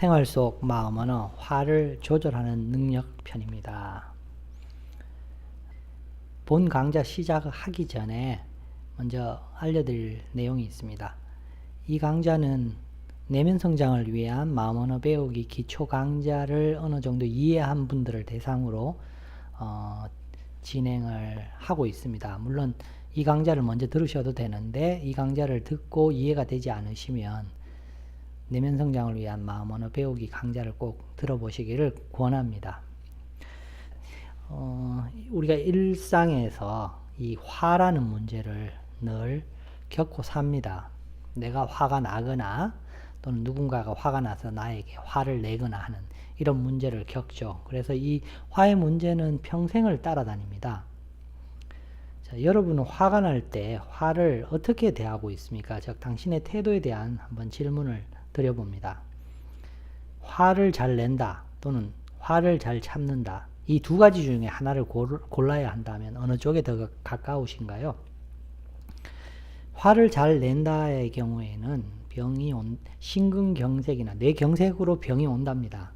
생활 속 마음 언어, 화를 조절하는 능력편입니다. 본 강좌 시작하기 전에 먼저 알려드릴 내용이 있습니다. 이 강좌는 내면 성장을 위한 마음 언어 배우기 기초 강좌를 어느 정도 이해한 분들을 대상으로 진행을 하고 있습니다. 물론 이 강좌를 먼저 들으셔도 되는데 이 강좌를 듣고 이해가 되지 않으시면 내면 성장을 위한 마음 언어 배우기 강좌를 꼭 들어보시기를 권합니다. 우리가 일상에서 이 화라는 문제를 늘 겪고 삽니다. 내가 화가 나거나 또는 누군가가 화가 나서 나에게 화를 내거나 하는 이런 문제를 겪죠. 그래서 이 화의 문제는 평생을 따라다닙니다. 자, 여러분은 화가 날 때 화를 어떻게 대하고 있습니까? 즉 당신의 태도에 대한 한번 질문을 드려봅니다. 화를 잘 낸다 또는 화를 잘 참는다. 이 두 가지 중에 하나를 골라야 한다면 어느 쪽에 더 가까우신가요? 화를 잘 낸다의 경우에는 심근경색이나 뇌경색으로 병이 온답니다.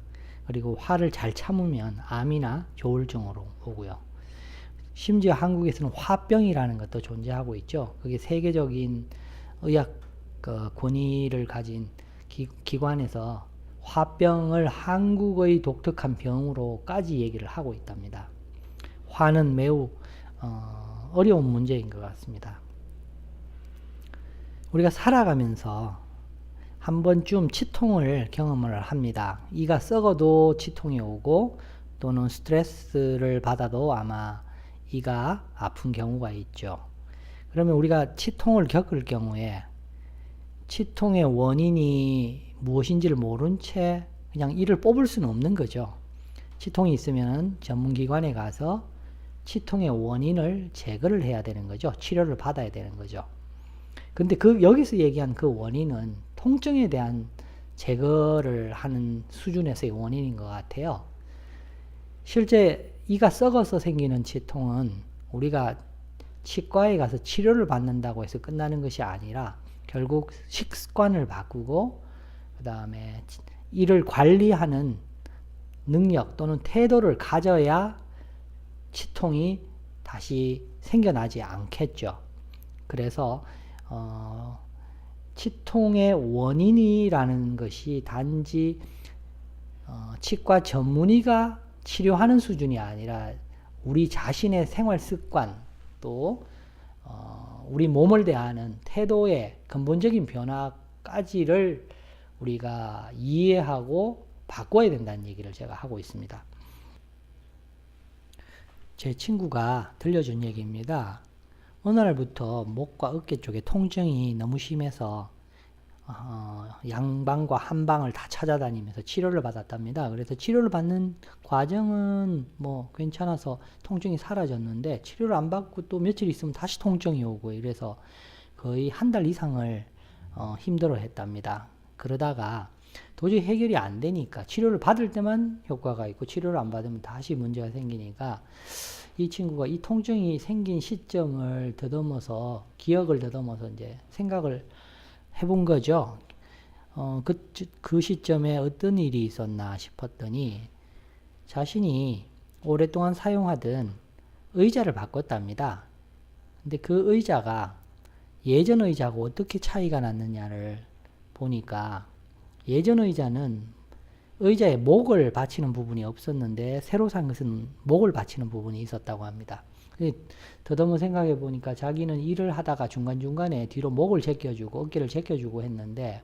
그리고 화를 잘 참으면 암이나 조울증으로 오고요. 심지어 한국에서는 화병이라는 것도 존재하고 있죠. 그게 세계적인 의학 권위를 가진 기관에서 화병을 한국의 독특한 병으로까지 얘기를 하고 있답니다. 화는 매우 어려운 문제인 것 같습니다. 우리가 살아가면서 한 번쯤 치통을 경험을 합니다. 이가 썩어도 치통이 오고 또는 스트레스를 받아도 아마 이가 아픈 경우가 있죠. 그러면 우리가 치통을 겪을 경우에 치통의 원인이 무엇인지를 모른 채 그냥 이를 뽑을 수는 없는 거죠. 치통이 있으면 전문기관에 가서 치통의 원인을 제거를 해야 되는 거죠. 치료를 받아야 되는 거죠. 근데 여기서 얘기한 그 원인은 통증에 대한 제거를 하는 수준에서의 원인인 것 같아요. 실제 이가 썩어서 생기는 치통은 우리가 치과에 가서 치료를 받는다고 해서 끝나는 것이 아니라 결국 식습관을 바꾸고 그 다음에 이를 관리하는 능력 또는 태도를 가져야 치통이 다시 생겨나지 않겠죠. 그래서 치통의 원인이라는 것이 단지 치과 전문의가 치료하는 수준이 아니라 우리 자신의 생활 습관 또 우리 몸을 대하는 태도의 근본적인 변화까지를 우리가 이해하고 바꿔야 된다는 얘기를 제가 하고 있습니다. 제 친구가 들려준 얘기입니다. 어느 날부터 목과 어깨 쪽에 통증이 너무 심해서 양방과 한방을 다 찾아다니면서 치료를 받았답니다. 그래서 치료를 받는 과정은 뭐 괜찮아서 통증이 사라졌는데 치료를 안 받고 또 며칠 있으면 다시 통증이 오고 이래서 거의 한 달 이상을 힘들어 했답니다. 그러다가 도저히 해결이 안 되니까 치료를 받을 때만 효과가 있고 치료를 안 받으면 다시 문제가 생기니까 이 친구가 이 통증이 생긴 시점을 기억을 더듬어서 이제 생각을 해본 거죠. 그 시점에 어떤 일이 있었나 싶었더니 자신이 오랫동안 사용하던 의자를 바꿨답니다. 근데 그 의자가 예전 의자하고 어떻게 차이가 났느냐를 보니까 예전 의자는 의자에 목을 받치는 부분이 없었는데 새로 산 것은 목을 받치는 부분이 있었다고 합니다. 더듬어 생각해 보니까 자기는 일을 하다가 중간중간에 뒤로 목을 제껴주고 어깨를 제껴주고 했는데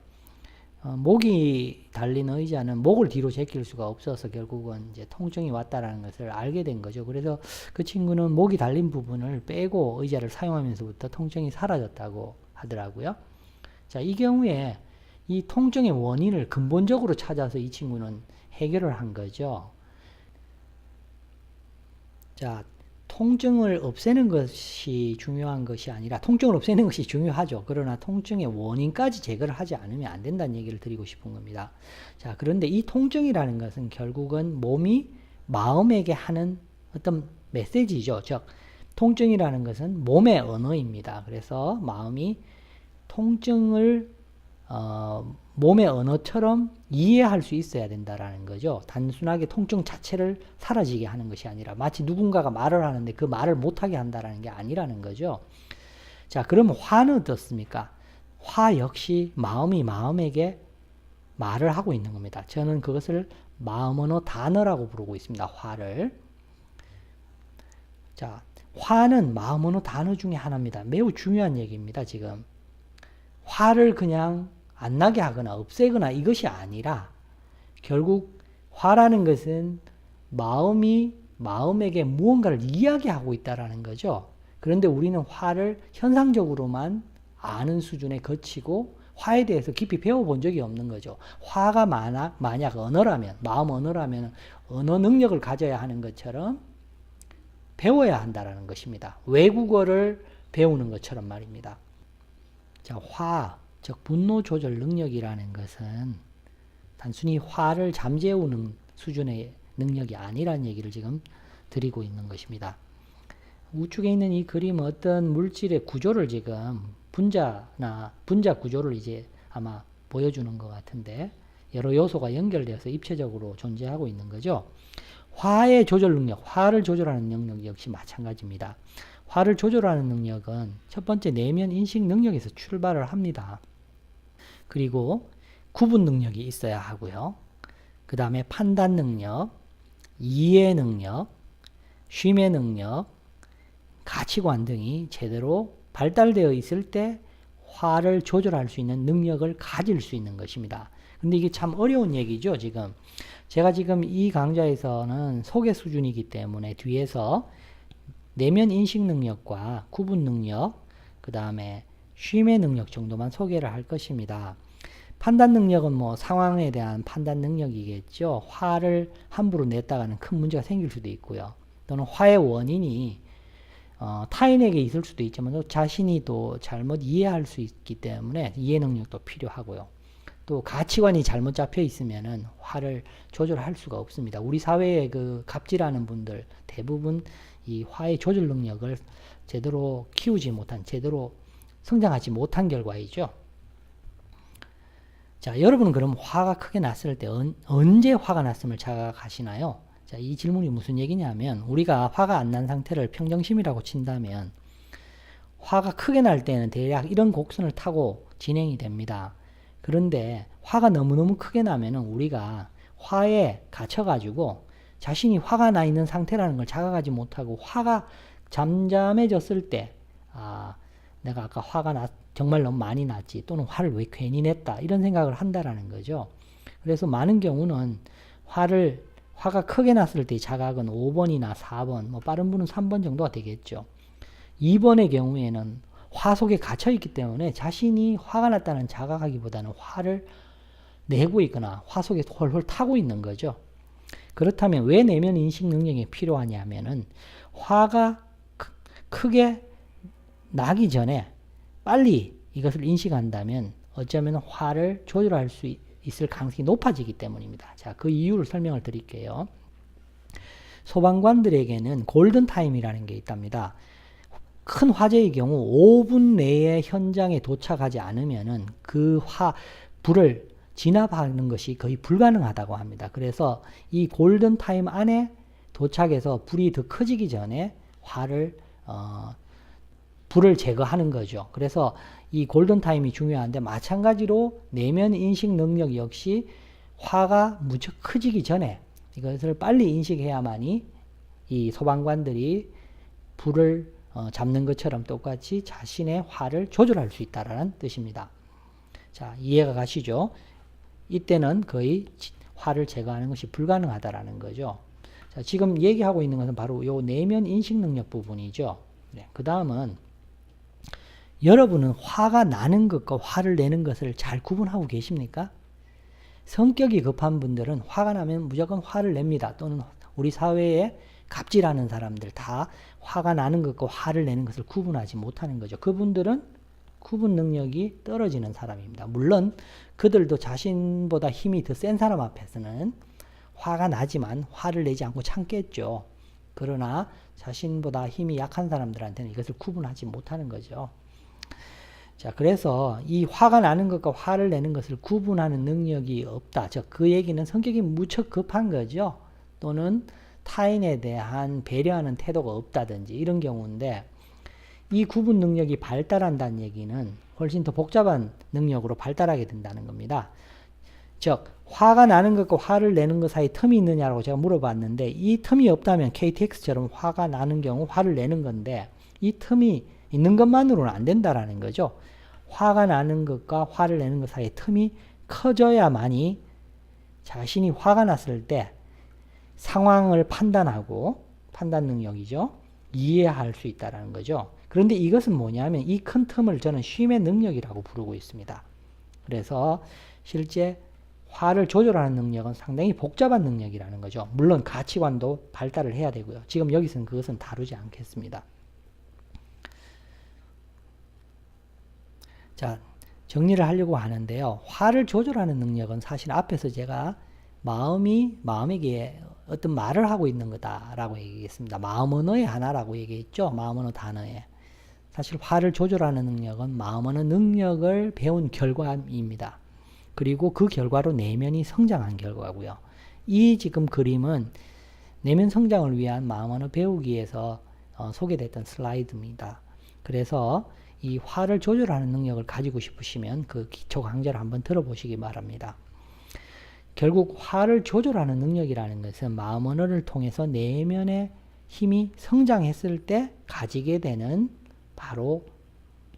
목이 달린 의자는 목을 뒤로 제낄 수가 없어서 결국은 이제 통증이 왔다라는 것을 알게 된 거죠. 그래서 그 친구는 목이 달린 부분을 빼고 의자를 사용하면서부터 통증이 사라졌다고 하더라고요. 자, 이 경우에 이 통증의 원인을 근본적으로 찾아서 이 친구는 해결을 한 거죠. 자, 통증을 없애는 것이 중요한 것이 아니라 통증을 없애는 것이 중요하죠. 그러나 통증의 원인까지 제거를 하지 않으면 안 된다는 얘기를 드리고 싶은 겁니다. 자, 그런데 이 통증이라는 것은 결국은 몸이 마음에게 하는 어떤 메시지죠. 즉, 통증이라는 것은 몸의 언어입니다. 그래서 마음이 통증을 몸의 언어처럼 이해할 수 있어야 된다라는 거죠. 단순하게 통증 자체를 사라지게 하는 것이 아니라 마치 누군가가 말을 하는데 그 말을 못하게 한다라는 게 아니라는 거죠. 자, 그럼 화는 어떻습니까? 화 역시 마음이 마음에게 말을 하고 있는 겁니다. 저는 그것을 마음언어 단어라고 부르고 있습니다. 화를. 자, 화는 마음언어 단어 중에 하나입니다. 매우 중요한 얘기입니다. 지금 화를 그냥 안 나게 하거나 없애거나 이것이 아니라 결국 화라는 것은 마음이 마음에게 무언가를 이야기하고 있다라는 거죠. 그런데 우리는 화를 현상적으로만 아는 수준에 거치고 화에 대해서 깊이 배워본 적이 없는 거죠. 화가 만약 언어라면, 마음 언어라면 언어 능력을 가져야 하는 것처럼 배워야 한다라는 것입니다. 외국어를 배우는 것처럼 말입니다. 자, 화, 즉 분노 조절 능력이라는 것은 단순히 화를 잠재우는 수준의 능력이 아니라는 얘기를 지금 드리고 있는 것입니다. 우측에 있는 이 그림은 어떤 물질의 구조를 지금 분자 구조를 이제 아마 보여주는 것 같은데 여러 요소가 연결되어서 입체적으로 존재하고 있는 거죠. 화의 조절 능력, 화를 조절하는 능력 역시 마찬가지입니다. 화를 조절하는 능력은 첫 번째 내면 인식 능력에서 출발을 합니다. 그리고 구분 능력이 있어야 하고요. 그 다음에 판단 능력, 이해 능력, 쉼의 능력, 가치관 등이 제대로 발달되어 있을 때 화를 조절할 수 있는 능력을 가질 수 있는 것입니다. 근데 이게 참 어려운 얘기죠, 지금. 제가 지금 이 강좌에서는 소개 수준이기 때문에 뒤에서 내면 인식 능력과 구분 능력, 그 다음에 쉼의 능력 정도만 소개를 할 것입니다. 판단 능력은 뭐 상황에 대한 판단 능력이겠죠. 화를 함부로 냈다가는 큰 문제가 생길 수도 있고요. 또는 화의 원인이 타인에게 있을 수도 있지만 또 자신이 또 잘못 이해할 수 있기 때문에 이해 능력도 필요하고요. 또 가치관이 잘못 잡혀 있으면은 화를 조절할 수가 없습니다. 우리 사회의 그 갑질하는 분들 대부분 이 화의 조절 능력을 제대로 키우지 못한, 제대로 성장하지 못한 결과이죠. 자, 여러분은 그럼 화가 크게 났을 때 언제 화가 났음을 자각하시나요? 자, 이 질문이 무슨 얘기냐면 우리가 화가 안 난 상태를 평정심이라고 친다면 화가 크게 날 때는 대략 이런 곡선을 타고 진행이 됩니다. 그런데 화가 너무너무 크게 나면은 우리가 화에 갇혀가지고 자신이 화가 나 있는 상태라는 걸 자각하지 못하고 화가 잠잠해졌을 때, 내가 아까 화가 정말 너무 많이 났지, 또는 화를 왜 괜히 냈다, 이런 생각을 한다라는 거죠. 그래서 많은 경우는 화가 크게 났을 때 자각은 5번이나 4번, 뭐 빠른 분은 3번 정도가 되겠죠. 2번의 경우에는 화 속에 갇혀있기 때문에 자신이 화가 났다는 자각하기보다는 화를 내고 있거나 화 속에 홀홀 타고 있는 거죠. 그렇다면 왜 내면 인식 능력이 필요하냐면은 화가 크게 나기 전에 빨리 이것을 인식한다면 어쩌면 화를 조절할 수 있을 가능성이 높아지기 때문입니다. 자, 그 이유를 설명을 드릴게요. 소방관들에게는 골든타임이라는 게 있답니다. 큰 화재의 경우 5분 내에 현장에 도착하지 않으면은 그 불을 진압하는 것이 거의 불가능하다고 합니다. 그래서 이 골든타임 안에 도착해서 불이 더 커지기 전에 불을 제거하는 거죠. 그래서 이 골든타임이 중요한데 마찬가지로 내면 인식 능력 역시 화가 무척 커지기 전에 이것을 빨리 인식해야만이 이 소방관들이 불을 잡는 것처럼 똑같이 자신의 화를 조절할 수 있다는 뜻입니다. 자, 이해가 가시죠? 이때는 거의 화를 제거하는 것이 불가능하다라는 거죠. 자, 지금 얘기하고 있는 것은 바로 이 내면 인식 능력 부분이죠. 네, 그 다음은 여러분은 화가 나는 것과 화를 내는 것을 잘 구분하고 계십니까? 성격이 급한 분들은 화가 나면 무조건 화를 냅니다. 또는 우리 사회에 갑질하는 사람들 다 화가 나는 것과 화를 내는 것을 구분하지 못하는 거죠. 그분들은 구분 능력이 떨어지는 사람입니다. 물론 그들도 자신보다 힘이 더 센 사람 앞에서는 화가 나지만 화를 내지 않고 참겠죠. 그러나 자신보다 힘이 약한 사람들한테는 이것을 구분하지 못하는 거죠. 자, 그래서 이 화가 나는 것과 화를 내는 것을 구분하는 능력이 없다. 즉, 그 얘기는 성격이 무척 급한 거죠. 또는 타인에 대한 배려하는 태도가 없다든지 이런 경우인데, 이 구분 능력이 발달한다는 얘기는 훨씬 더 복잡한 능력으로 발달하게 된다는 겁니다. 즉, 화가 나는 것과 화를 내는 것 사이 텀이 있느냐라고 제가 물어봤는데, 이 텀이 없다면 KTX처럼 화가 나는 경우 화를 내는 건데, 이 텀이 있는 것만으로는 안 된다라는 거죠. 화가 나는 것과 화를 내는 것 사이의 틈이 커져야만이 자신이 화가 났을 때 상황을 판단하고, 판단 능력이죠. 이해할 수 있다는 거죠. 그런데 이것은 뭐냐면 이 큰 틈을 저는 쉼의 능력이라고 부르고 있습니다. 그래서 실제 화를 조절하는 능력은 상당히 복잡한 능력이라는 거죠. 물론 가치관도 발달을 해야 되고요. 지금 여기서는 그것은 다루지 않겠습니다. 자, 정리를 하려고 하는데요. 화를 조절하는 능력은 사실 앞에서 제가 마음에게 어떤 말을 하고 있는 거다라고 얘기했습니다. 마음 언어의 하나라고 얘기했죠. 마음 언어 단어에. 사실 화를 조절하는 능력은 마음 언어 능력을 배운 결과입니다. 그리고 그 결과로 내면이 성장한 결과고요. 이 지금 그림은 내면 성장을 위한 마음 언어 배우기 위해서 소개됐던 슬라이드입니다. 그래서 이 화를 조절하는 능력을 가지고 싶으시면 그 기초 강좌를 한번 들어보시기 바랍니다. 결국 화를 조절하는 능력이라는 것은 마음 언어를 통해서 내면의 힘이 성장했을 때 가지게 되는 바로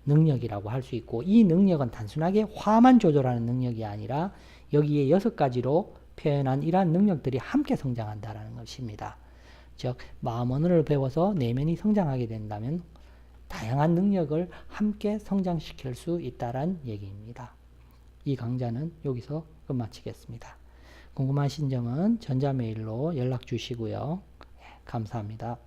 능력이라고 할 수 있고, 이 능력은 단순하게 화만 조절하는 능력이 아니라 여기에 6가지로 표현한 이러한 능력들이 함께 성장한다는 것입니다. 즉, 마음 언어를 배워서 내면이 성장하게 된다면 다양한 능력을 함께 성장시킬 수 있다는 얘기입니다. 이 강좌는 여기서 끝마치겠습니다. 궁금하신 점은 전자메일로 연락 주시고요. 감사합니다.